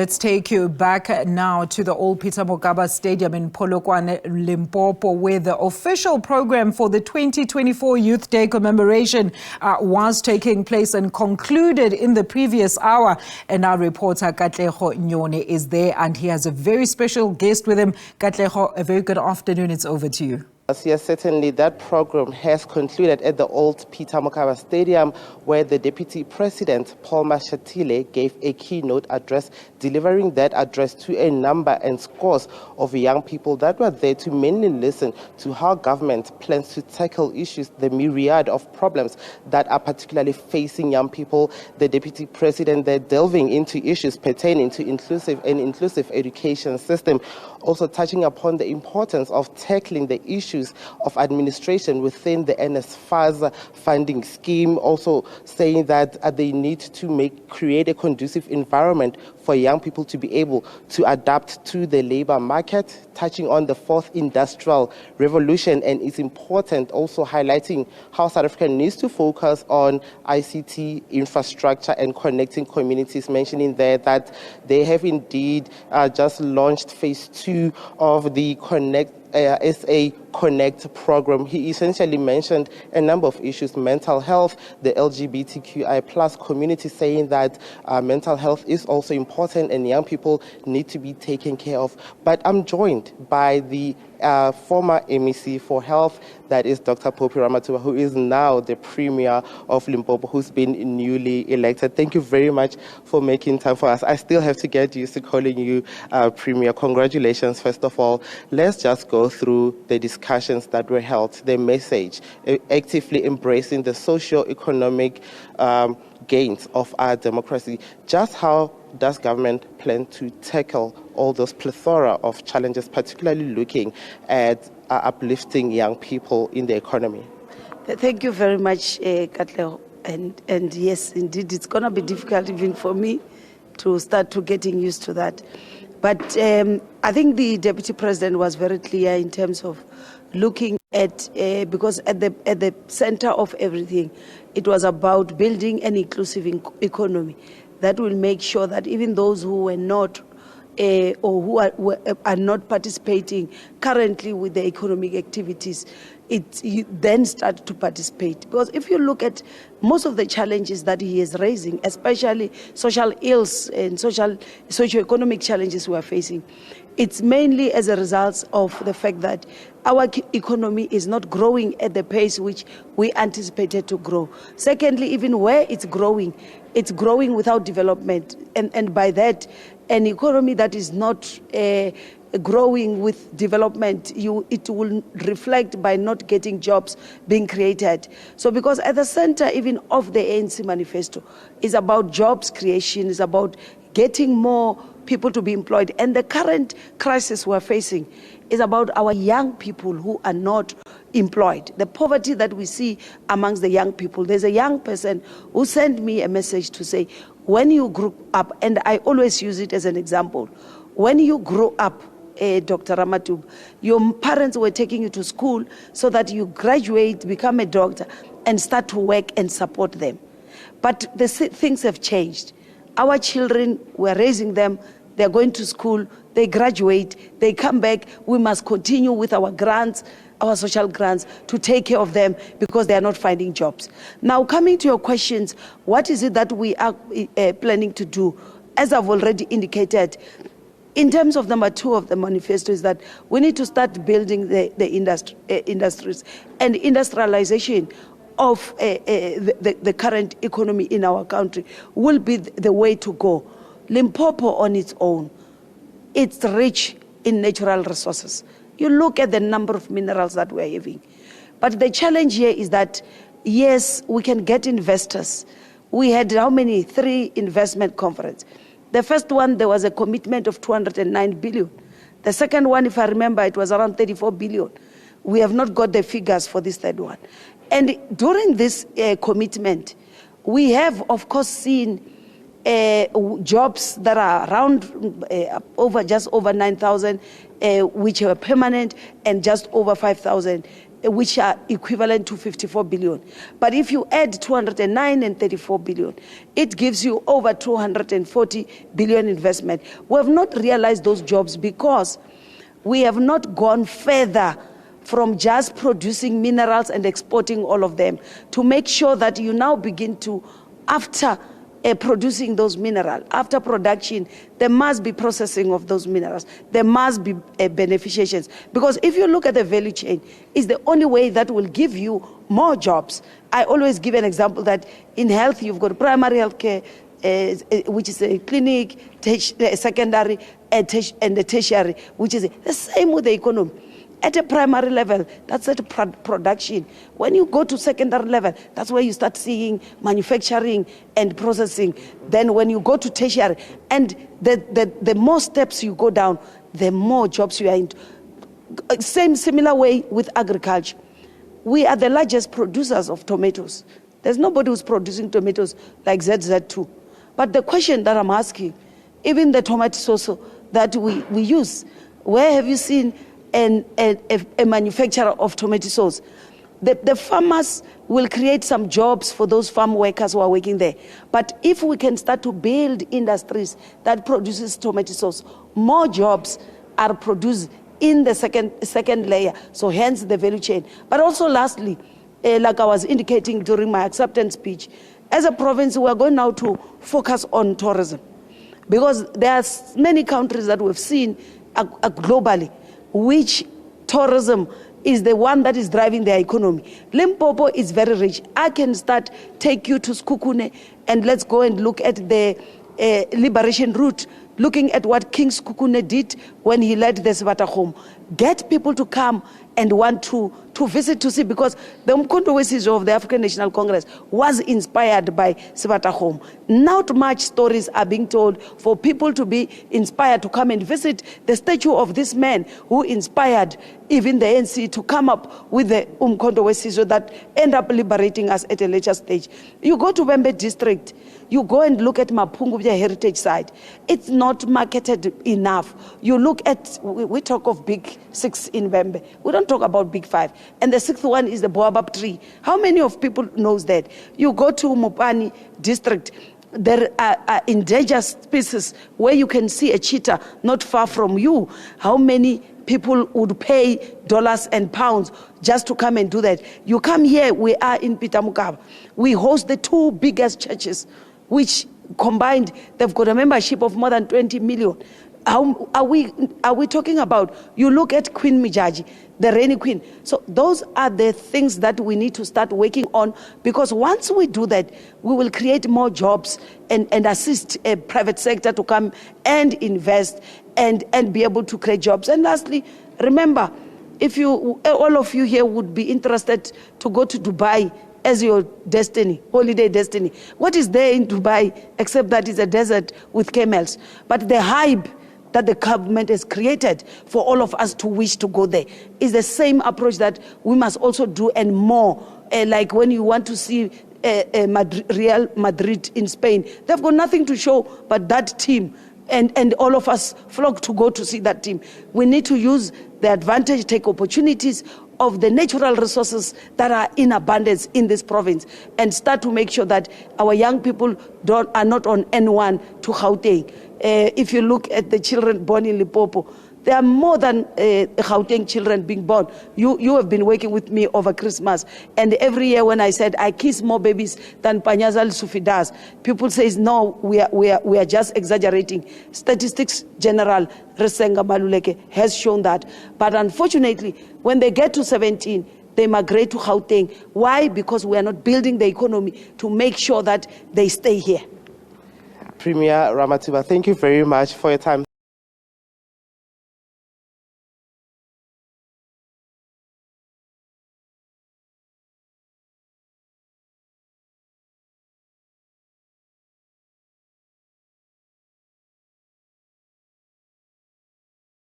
Let's take you back now to the old Peter Mokaba Stadium in Polokwane, Limpopo, where the official program for the 2024 Youth Day commemoration was taking place and concluded in the previous hour. And our reporter Katleho Nyone is there and he has a very special guest with him. Katleho, a very good afternoon. It's over to you. Yes, certainly. That program has concluded at the old Peter Mokaba Stadium, where the Deputy President, Paul Mashatile, gave a keynote address, delivering that address to a number and scores of young people that were there to mainly listen to how government plans to tackle issues, the myriad of problems that are particularly facing young people. The Deputy President there delving into issues pertaining to inclusive education system, also touching upon the importance of tackling the issues of administration within the NSFAS funding scheme, also saying that they need to create a conducive environment for young people to be able to adapt to the labor market, touching on the fourth industrial revolution, and it's important also highlighting how South Africa needs to focus on ICT infrastructure and connecting communities, mentioning there that they have indeed just launched phase 2 of the SA Connect program. He essentially mentioned a number of issues: mental health, the LGBTQI plus community, saying that mental health is also important and young people need to be taken care of. But I'm joined by the former MEC for Health, that is Dr. Phophi Ramathuba, who is now the Premier of Limpopo, who's been newly elected. Thank you very much for making time for us. I still have to get used to calling you Premier. Congratulations, first of all. Let's just go through the discussions that were held, the message, actively embracing the socio-economic gains of our democracy. Just how does government plan to tackle all those plethora of challenges, particularly looking at uplifting young people in the economy? Thank you very much, Katleo. And yes, indeed, it's going to be difficult even for me to start to getting used to that. But I think the Deputy President was very clear in terms of looking at, because at the center of everything, it was about building an inclusive economy that will make sure that even those who were not or who are not participating currently with the economic activities, you then start to participate. Because if you look at most of the challenges that he is raising, especially social ills and socio-economic challenges we are facing, it's mainly as a result of the fact that our economy is not growing at the pace which we anticipated to grow. Secondly, even where it's growing without development. And by that, an economy that is not growing with development, it will reflect by not getting jobs being created. So because at the center even of the ANC manifesto is about jobs creation, is about getting more people to be employed. And the current crisis we're facing is about our young people who are not employed. The poverty that we see amongst the young people. There's a young person who sent me a message to say, when you grew up, and I always use it as an example, when you grow up, Dr. Ramathuba, your parents were taking you to school so that you graduate, become a doctor, and start to work and support them. But things have changed. Our children, we're raising them, they're going to school, they graduate, they come back. We must continue with our grants, our social grants, to take care of them because they are not finding jobs. Now, coming to your questions, what is it that we are planning to do? As I've already indicated, in terms of number 2 of the manifesto is that we need to start building the industries and industrialization of the current economy in our country will be the way to go. Limpopo on its own, it's rich in natural resources. You look at the number of minerals that we're having. But the challenge here is that, yes, we can get investors. We had how many? 3 investment conferences. The first one, there was a commitment of 209 billion. The second one, if I remember, it was around 34 billion. We have not got the figures for this third one. And during this commitment, we have, of course, seen jobs that are around just over 9,000, which are permanent, and just over 5,000 which are equivalent to 54 billion. But if you add 209 and 34 billion, it gives you over 240 billion investment. We have not realized those jobs because we have not gone further from just producing minerals and exporting all of them to make sure that you now begin to, after producing those minerals, after production, there must be processing of those minerals. There must be beneficiations. Because if you look at the value chain, it's the only way that will give you more jobs. I always give an example that in health, you've got primary health care, which is a clinic, secondary, and the tertiary, which is the same with the economy. At a primary level, that's at production. When you go to secondary level, that's where you start seeing manufacturing and processing. Then when you go to tertiary, and the more steps you go down, the more jobs you are in. Similar way with agriculture. We are the largest producers of tomatoes. There's nobody who's producing tomatoes like ZZ2. But the question that I'm asking, even the tomato sauce that we use, where have you seen a manufacturer of tomato sauce? The farmers will create some jobs for those farm workers who are working there. But if we can start to build industries that produces tomato sauce, more jobs are produced in the second layer, so hence the value chain. But also lastly, like I was indicating during my acceptance speech, as a province, we are going now to focus on tourism. Because there are many countries that we've seen globally, which tourism is the one that is driving their economy. Limpopo is very rich. I can take you to Skukune, and let's go and look at the liberation route, looking at what King Skukune did when he led the Sebata home. Get people to come and want to visit to see, because the Umkhonto weSizwe of the African National Congress was inspired by Sebata home. Not much stories are being told for people to be inspired to come and visit the statue of this man who inspired even the ANC to come up with the Umkhonto weSizwe that end up liberating us at a later stage. You go to Bembe district, you go and look at Mapungubya heritage site. It's not marketed enough. You look at, we talk of big 6 in Bembe. We don't talk about big 5. And the 6th one is the baobab tree. How many of people knows that? You go to Mopani district, there are endangered species where you can see a cheetah not far from you. How many people would pay dollars and pounds just to come and do that? You come here, we are in Pitamukaba. We host the 2 biggest churches, which combined, they've got a membership of more than 20 million. How are we talking about? You look at Queen Mijaji, the Rainy Queen. So those are the things that we need to start working on, because once we do that, we will create more jobs and assist a private sector to come and invest and be able to create jobs. And lastly, remember, if all of you here would be interested to go to Dubai as your destiny, holiday destiny. What is there in Dubai except that it's a desert with camels? But the hype that the government has created for all of us to wish to go there is the same approach that we must also do, and more. Like when you want to see Real Madrid in Spain, they've got nothing to show but that team. And all of us flock to go to see that team. We need to use the advantage, take opportunities of the natural resources that are in abundance in this province, and start to make sure that our young people are not on N1 to Gauteng. If you look at the children born in Limpopo, there are more than Gauteng children being born. You have been working with me over Christmas, and every year when I said I kiss more babies than Panyazal Sufi does, people say no, we are just exaggerating. Statistics General Resenga Maluleke has shown that. But unfortunately, when they get to 17, they migrate to Gauteng. Why? Because we are not building the economy to make sure that they stay here. Premier Ramathuba, thank you very much for your time.